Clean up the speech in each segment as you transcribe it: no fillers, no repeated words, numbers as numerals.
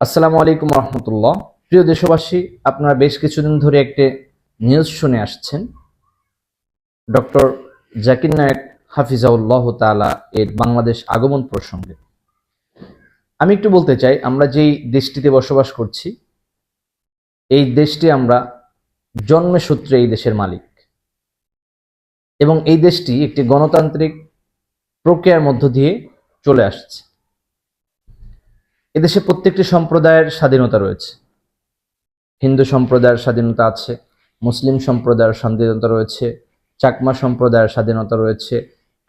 আসসালামু আলাইকুম রহমতুল্লাহ। প্রিয় দেশবাসী, আপনারা বেশ কিছুদিন ধরে একটি নিউজ শুনে আসছেন ডক্টর জাকির নায়েক হাফিজাউল্লাহ তাআলা এর বাংলাদেশ আগমন প্রসঙ্গে। আমি একটু বলতে চাই, আমরা যেই দেশটিতে বসবাস করছি, এই দেশটি আমরা জন্মে সূত্রে এই দেশের মালিক, এবং এই দেশটি একটি গণতান্ত্রিক প্রক্রিয়ার মধ্য দিয়ে চলে আসছে। এদেশে প্রত্যেকটি সম্প্রদায়ের স্বাধীনতা রয়েছে। হিন্দু সম্প্রদায়ের স্বাধীনতা আছে, মুসলিম সম্প্রদায়ের স্বাধীনতা রয়েছে, চাকমা সম্প্রদায়ের স্বাধীনতা রয়েছে,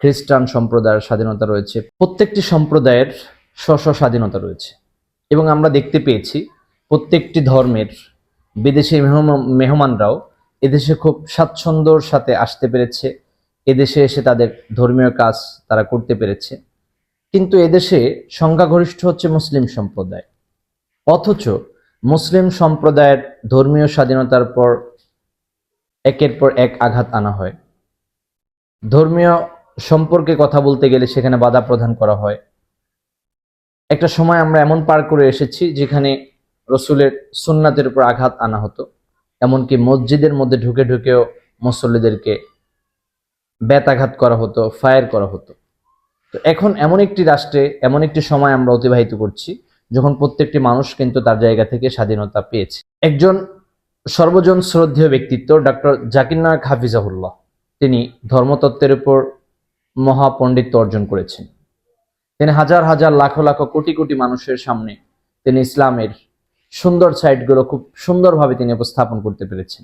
খ্রিস্টান সম্প্রদায়ের স্বাধীনতা রয়েছে। প্রত্যেকটি সম্প্রদায়ের স্ব স্বাধীনতা রয়েছে, এবং আমরা দেখতে পেয়েছি প্রত্যেকটি ধর্মের বিদেশি মেহমানরাও এদেশে খুব স্বাচ্ছন্দ্যর সাথে আসতে পেরেছে, এদেশে এসে তাদের ধর্মীয় কাজ তারা করতে পেরেছে। কিন্তু এদেশে সংখ্যাগরিষ্ঠ হচ্ছে মুসলিম সম্প্রদায়, অথচ মুসলিম সম্প্রদায়ের ধর্মীয় স্বাধীনতার পর একের পর এক আঘাত আনা হয়। ধর্মীয় সম্পর্কে কথা বলতে গেলে সেখানে বাধা প্রদান করা হয়। একটা সময় আমরা এমন পার করে এসেছি যেখানে রসুলের সুন্নাতের উপর আঘাত আনা হতো, এমনকি মসজিদের মধ্যে ঢুকে ঢুকেও মুসল্লিদেরকে বেতাঘাত করা হতো, ফায়ার করা হতো। তো এখন এমন একটি রাষ্ট্রে, এমন একটি সময় আমরা অতিবাহিত করছি যখন প্রত্যেকটি মানুষ কিন্তু তার জায়গা থেকে স্বাধীনতা পেয়েছে। একজন সর্বজন শ্রদ্ধেয় ব্যক্তিত্ব ডক্টর জাকির নায়েক হাফিজাহুল্লাহ, তিনি ধর্মতত্ত্বের উপর মহাপণ্ডিত্য অর্জন করেছেন। তিনি হাজার হাজার লাখ লাখ কোটি কোটি মানুষের সামনে তিনি ইসলামের সুন্দর সাইডগুলো খুব সুন্দরভাবে তিনি উপস্থাপন করতে পেরেছেন।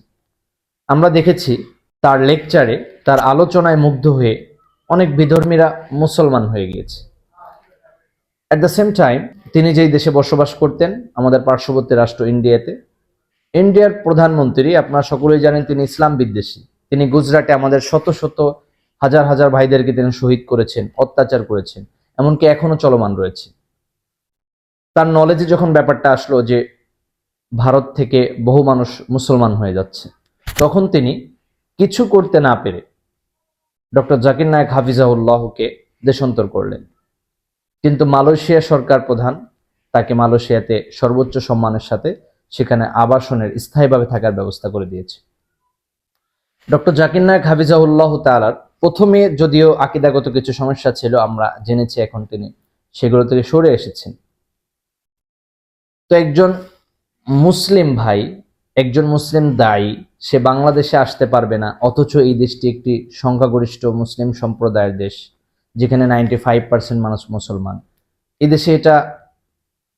আমরা দেখেছি তার লেকচারে, তার আলোচনায় মুগ্ধ হয়ে অনেক বিধর্মীরা মুসলমান হয়ে গিয়েছে। অ্যাট দ্য সেম টাইম তিনি যেই দেশে বসবাস করতেন, আমাদের পার্শ্ববর্তী রাষ্ট্র ইন্ডিয়াতে, ইন্ডিয়ার প্রধানমন্ত্রী, আপনারা সকলেই জানেন তিনি ইসলাম বিদ্বেষী। তিনি গুজরাটে আমাদের শত শত হাজার হাজার ভাইদেরকে তিনি শহীদ করেছেন, অত্যাচার করেছেন, এমনকি এখনো চলমান রয়েছে। তার নলেজে যখন ব্যাপারটা আসলো যে ভারত থেকে বহু মানুষ মুসলমান হয়ে যাচ্ছে, তখন তিনি কিছু করতে না পেরে ডক্টর জাকির নায়েক হাফিজাহুল্লাহকে দেশান্তর করলেন। কিন্তু মালয়েশিয়া সরকার প্রধান তাকে মালয়েশিয়াতে সর্বোচ্চ সম্মানের সাথে সেখানে আবাসনের স্থায়ীভাবে থাকার ব্যবস্থা করে দিয়েছে। ডক্টর জাকির নায়েক হাফিজাহুল্লাহ তাআলার প্রথমে যদিও আকীদাগত কিছু সমস্যা ছিল, আমরা জেনেছি এখন তিনি সেগুলো থেকে সরে এসেছেন। তো একজন মুসলিম ভাই, একজন মুসলিম দায়ী, সে বাংলাদেশে আসতে পারবে না, অথচ এই দেশটি একটি সংখ্যাগরিষ্ঠ মুসলিম সম্প্রদায়ের দেশ, যেখানে 95% মানুষ মুসলমান। এই দেশে এটা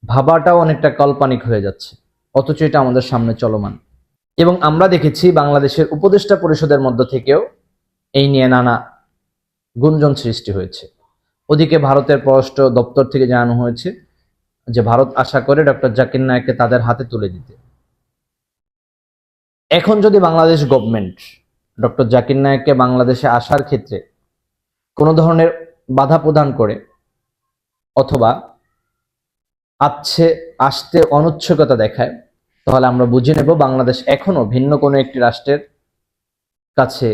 ভাবাটাও অনেকটা কাল্পনিক হয়ে যাচ্ছে, অথচ এটা আমাদের সামনে চলমান। এবং আমরা দেখেছি বাংলাদেশের উপদেষ্টা পরিষদের মধ্য থেকেও এই নিয়ে নানা গুঞ্জন সৃষ্টি হয়েছে। ওদিকে ভারতের পররাষ্ট্র দপ্তর থেকে জানানো হয়েছে যে ভারত আশা করে ডক্টর জাকির নায়েককে তাদের হাতে তুলে দিতে। এখন যদি বাংলাদেশ গভর্নমেন্ট ডক্টর জাকির নায়েককে বাংলাদেশে আসার ক্ষেত্রে কোনো ধরনের বাধা প্রদান করে, অথবা আসতে অনিচ্ছুকতা দেখায়, তাহলে আমরা বুঝে নেব বাংলাদেশ এখনো ভিন্ন কোনো একটি রাষ্ট্রের কাছে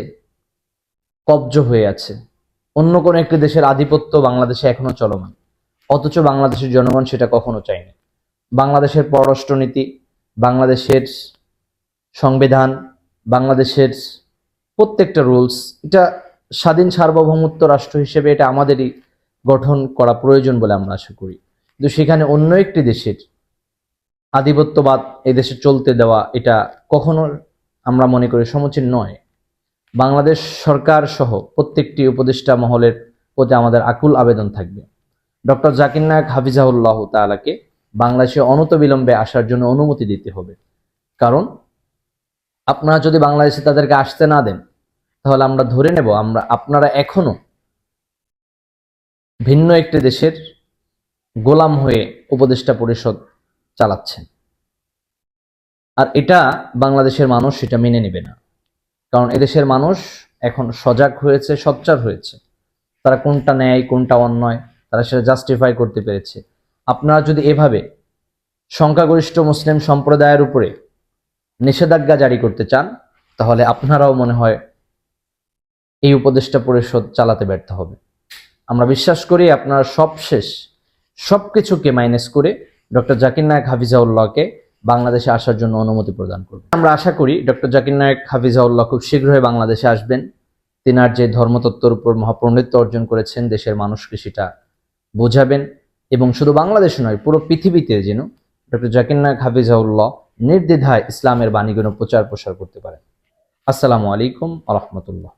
কব্জ হয়ে আছে, অন্য কোনো একটি দেশের আধিপত্য বাংলাদেশে এখনো চলমান, অথচ বাংলাদেশের জনগণ সেটা কখনো চায়নি। বাংলাদেশের পররাষ্ট্রনীতি, বাংলাদেশের সংবিধান, বাংলাদেশের প্রত্যেকটা রুলস, এটা স্বাধীন সার্বভৌমত্ব রাষ্ট্র হিসেবে এটা আমাদেরই গঠন করা প্রয়োজন বলে আমরা আশা করি। কিন্তু সেখানে অন্য একটি দেশের আধিপত্যবাদ এদেশে চলতে দেওয়া, এটা কখনো আমরা মনে করি সমীচীন নয়। বাংলাদেশ সরকার সহ প্রত্যেকটি উপদেষ্টা মহলের প্রতি আমাদের আকুল আবেদন থাকবে, ডক্টর জাকির নায়েক হাফিজাহুল্লাহ তাআলাকে বাংলাদেশে অনতিবিলম্বে আসার জন্য অনুমতি দিতে হবে। কারণ আপনারা যদি বাংলাদেশে তাদেরকে আসতে না দেন, তাহলে আমরা ধরে নেব আপনারা এখনো ভিন্ন একটি দেশের গোলাম হয়ে উপদেষ্টা পরিষদ চালাচ্ছেন। আর এটা বাংলাদেশের মানুষ সেটা মেনে নেবে না, কারণ এদেশের মানুষ এখন সজাগ হয়েছে, সোচ্চার হয়েছে। তারা কোনটা ন্যায় কোনটা অন্যায় তারা সেটা জাস্টিফাই করতে পেরেছে। আপনারা যদি এভাবে সংখ্যাগরিষ্ঠ মুসলিম সম্প্রদায়ের উপরে নিষেধাজ্ঞা জারি করতে চান, তাহলে আপনারাও মনে হয় এই উপদেষ্টা পরিষদ চালাতে ব্যর্থ হবে। আমরা বিশ্বাস করি আপনারা সবশেষ সবকিছুকে মাইনাস করে ডক্টর জাকির নায়েক হাফিজাউল্লাহকে বাংলাদেশে আসার জন্য অনুমতি প্রদান করবে। আমরা আশা করি ডক্টর জাকির নায়েক হাফিজাউল্লাহ খুব শীঘ্রই বাংলাদেশে আসবেন। তিনার যে ধর্মতত্ত্বের উপর মহাপণ্ডিত্য অর্জন করেছেন, দেশের মানুষকে সেটা বোঝাবেন এবং শুধু বাংলাদেশে নয়, পুরো পৃথিবীতে যেন ডক্টর জাকির নায়েক হাফিজাউল্লাহ নির্দ্বিধায় ইসলামের বাণীগুলো প্রচার প্রসার করতে পারেন। আসসালামু আলাইকুম ওয়া রাহমাতুল্লাহ।